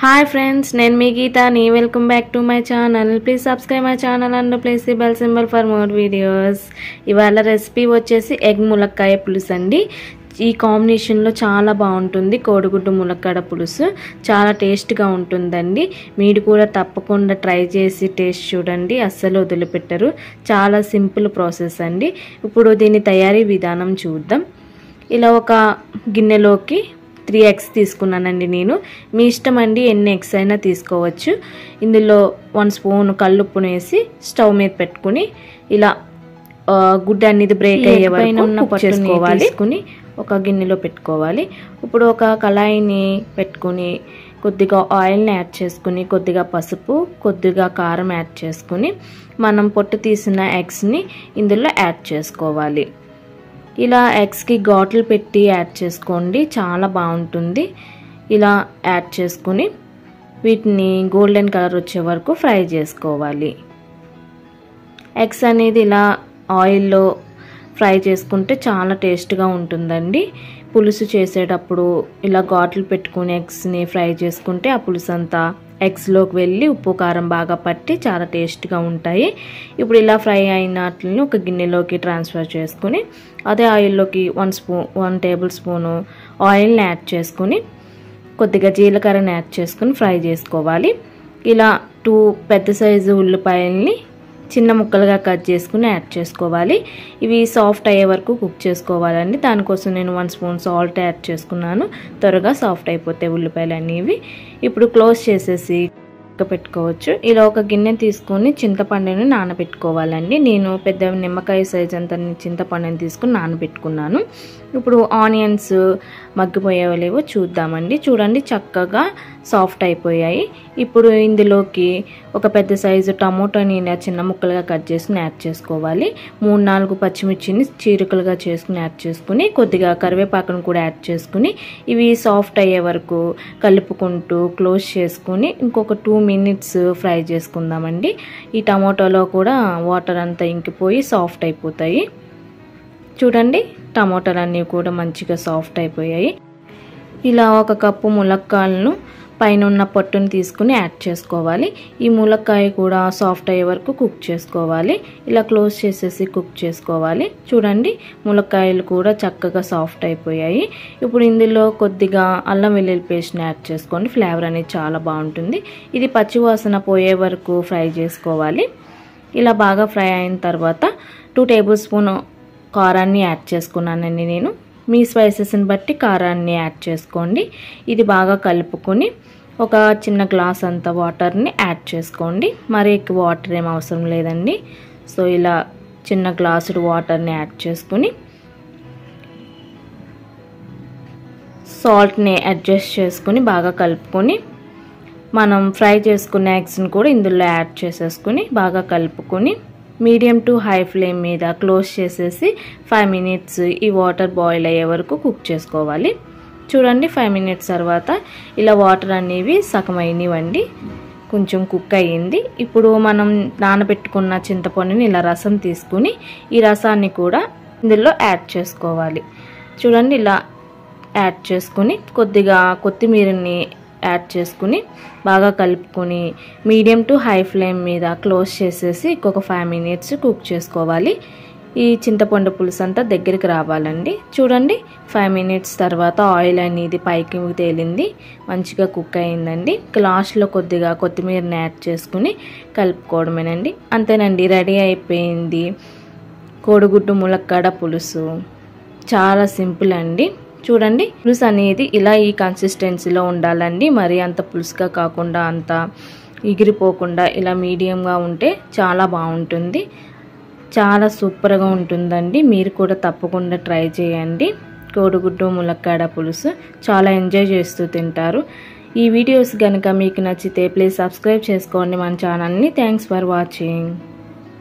Hi friends, నేను మీ గీతాని welcome back to my channel. Please subscribe my channel and place the bell symbol for more videos. ఇవాళ recipe వచ్చేసి egg ములక్కాయ పులుసు అండి. ఈ కాంబినేషన్లో చాలా బాగుంటుంది. కోడిగుడ్డు ములక్కాడ పులుసు చాలా టేస్ట్గా ఉంటుందండి. మీరు కూడా తప్పకుండా ట్రై చేసి టేస్ట్ చూడండి, అస్సలు వదిలిపెట్టరు. చాలా సింపుల్ ప్రాసెస్ అండి. ఇప్పుడు దీని తయారీ విధానం చూద్దాం. ఇలా ఒక గిన్నెలోకి 3 eggs తీసుకున్నానండి నేను. మీ ఇష్టం అండి, ఎన్ని ఎగ్స్ అయినా తీసుకోవచ్చు. ఇందులో 1 స్పూన్ కల్లుప్పును వేసి స్టవ్ మీద పెట్టుకుని ఇలా గుడ్డ అనేది బ్రేక్ అయ్యే వరకు కుక్ చేసుకోవాలి. ఒక గిన్నెలో పెట్టుకోవాలి. ఇప్పుడు ఒక కళాయిని పెట్టుకుని కొద్దిగా ఆయిల్ని యాడ్ చేసుకుని కొద్దిగా పసుపు కొద్దిగా కారం యాడ్ చేసుకుని మనం పొట్టు తీసిన ఎగ్స్ని ఇందులో యాడ్ చేసుకోవాలి. ఇలా ఎగ్స్కి ఘాట్లు పెట్టి యాడ్ చేసుకోండి, చాలా బాగుంటుంది. ఇలా యాడ్ చేసుకుని వీటిని గోల్డెన్ కలర్ వచ్చే వరకు ఫ్రై చేసుకోవాలి. ఎగ్స్ అనేది ఇలా ఆయిల్లో ఫ్రై చేసుకుంటే చాలా టేస్ట్గా ఉంటుందండి. పులుసు చేసేటప్పుడు ఇలా ఘాట్లు పెట్టుకుని ఎగ్స్ని ఫ్రై చేసుకుంటే ఆ పులుసు అంతా ఎగ్స్లోకి వెళ్ళి ఉప్పు కారం బాగా పట్టి చాలా టేస్ట్గా ఉంటాయి. ఇప్పుడు ఇలా ఫ్రై అయినట్లని ఒక గిన్నెలోకి ట్రాన్స్ఫర్ చేసుకుని అదే ఆయిల్లోకి 1 టేబుల్ స్పూను ఆయిల్ని యాడ్ చేసుకుని కొద్దిగా జీలకర్రని యాడ్ చేసుకుని ఫ్రై చేసుకోవాలి. ఇలా 2 పెద్ద సైజు ఉల్లిపాయల్ని చిన్న ముక్కలుగా కట్ చేసుకుని యాడ్ చేసుకోవాలి. ఇవి సాఫ్ట్ అయ్యే వరకు కుక్ చేసుకోవాలండి. దానికోసం నేను 1 స్పూన్ సాల్ట్ యాడ్ చేసుకున్నాను, త్వరగా సాఫ్ట్ అయిపోతే ఉల్లిపాయలు అనేవి. ఇప్పుడు క్లోజ్ చేసేసి పెట్టుకోవచ్చు. ఇలా ఒక గిన్నె తీసుకొని చింతపండుని నానబెట్టుకోవాలండి. నేను పెద్ద నిమ్మకాయ సైజ్ అంత చింతపండుని తీసుకుని నానబెట్టుకున్నాను. ఇప్పుడు ఆనియన్స్ మగ్గిపోయేవలేవో చూద్దామండి. చూడండి, చక్కగా సాఫ్ట్ అయిపోయాయి. ఇప్పుడు ఇందులోకి ఒక పెద్ద సైజు టమోటాని చిన్న ముక్కలుగా కట్ చేసుకుని యాడ్ చేసుకోవాలి. 3-4 పచ్చిమిర్చిని చీరికలుగా చేసుకుని యాడ్ చేసుకుని కొద్దిగా కరివేపాకును కూడా యాడ్ చేసుకుని ఇవి సాఫ్ట్ అయ్యే వరకు కలుపుకుంటూ క్లోజ్ చేసుకుని ఇంకొక 2 minutes ఫ్రై చేసుకుందామండి. ఈ టమోటాలో కూడా వాటర్ అంతా ఇంకిపోయి సాఫ్ట్ అయిపోతాయి. చూడండి, టమోటాలన్నీ కూడా మంచిగా సాఫ్ట్ అయిపోయాయి. ఇలా 1 కప్పు ములక్కాయలను పైన ఉన్న పొట్టును తీసుకుని యాడ్ చేసుకోవాలి. ఈ ములక్కాయ కూడా సాఫ్ట్ అయ్యే వరకు కుక్ చేసుకోవాలి. ఇలా క్లోజ్ చేసేసి కుక్ చేసుకోవాలి. చూడండి, ములక్కాయలు కూడా చక్కగా సాఫ్ట్ అయిపోయాయి. ఇప్పుడు ఇందులో కొద్దిగా అల్లం వెల్లుల్లి పేస్ట్ని యాడ్ చేసుకోండి. ఫ్లేవర్ అనేది చాలా బాగుంటుంది. ఇది పచ్చివాసన పోయే వరకు ఫ్రై చేసుకోవాలి. ఇలా బాగా ఫ్రై అయిన తర్వాత 2 టేబుల్ స్పూన్ కారాన్ని యాడ్ చేసుకున్నానండి నేను. మీ స్పైసెస్ని బట్టి కారాన్ని యాడ్ చేసుకోండి. ఇది బాగా కలుపుకొని ఒక చిన్న గ్లాస్ అంత వాటర్ని యాడ్ చేసుకోండి. మరి ఎక్కువ వాటర్ ఏం అవసరం లేదండి. సో ఇలా చిన్న గ్లాసుడు వాటర్ని యాడ్ చేసుకుని సాల్ట్ని అడ్జస్ట్ చేసుకుని బాగా కలుపుకొని మనం ఫ్రై చేసుకున్న ఎగ్స్ని కూడా ఇందులో యాడ్ చేసేసుకుని బాగా కలుపుకొని మీడియం టు హై ఫ్లేమ్ మీద క్లోజ్ చేసేసి 5 minutes ఈ వాటర్ బాయిల్ అయ్యే వరకు కుక్ చేసుకోవాలి. చూడండి, 5 minutes తర్వాత ఇలా వాటర్ అనేవి సగమైనవండి, కొంచెం కుక్ అయ్యింది. ఇప్పుడు మనం నానబెట్టుకున్న చింతపండుని ఇలా రసం తీసుకుని ఈ రసాన్ని కూడా ఇందులో యాడ్ చేసుకోవాలి. చూడండి, ఇలా యాడ్ చేసుకుని కొద్దిగా కొత్తిమీరని యాడ్ చేసుకుని బాగా కలుపుకొని మీడియం టు హై ఫ్లేమ్ మీద క్లోజ్ చేసేసి ఇంకొక 5 minutes కుక్ చేసుకోవాలి. ఈ చింతపండు పులుసు అంతా దగ్గరికి రావాలండి. చూడండి, 5 minutes తర్వాత ఆయిల్ అనేది పైకి తేలింది, మంచిగా కుక్ అయిందండి. లాస్ట్లో కొద్దిగా కొత్తిమీరని యాడ్ చేసుకుని కలుపుకోవడమేనండి. అంతేనండి, రెడీ అయిపోయింది కోడిగుడ్డు ములక్కాడ పులుసు. చాలా సింపుల్ అండి. చూడండి, పులుసు అనేది ఇలా ఈ కన్సిస్టెన్సీలో ఉండాలండి. మరి అంత పులుసుగా కాకుండా అంత ఎగిరిపోకుండా ఇలా మీడియంగా ఉంటే చాలా బాగుంటుంది. చాలా సూపర్గా ఉంటుందండి. మీరు కూడా తప్పకుండా ట్రై చేయండి. కోడిగుడ్డు ములక్కాడ పులుసు చాలా ఎంజాయ్ చేస్తూ తింటారు. ఈ వీడియోస్ కనుక మీకు నచ్చితే ప్లీజ్ సబ్స్క్రైబ్ చేసుకోండి మన ఛానల్ని. Thanks for watching.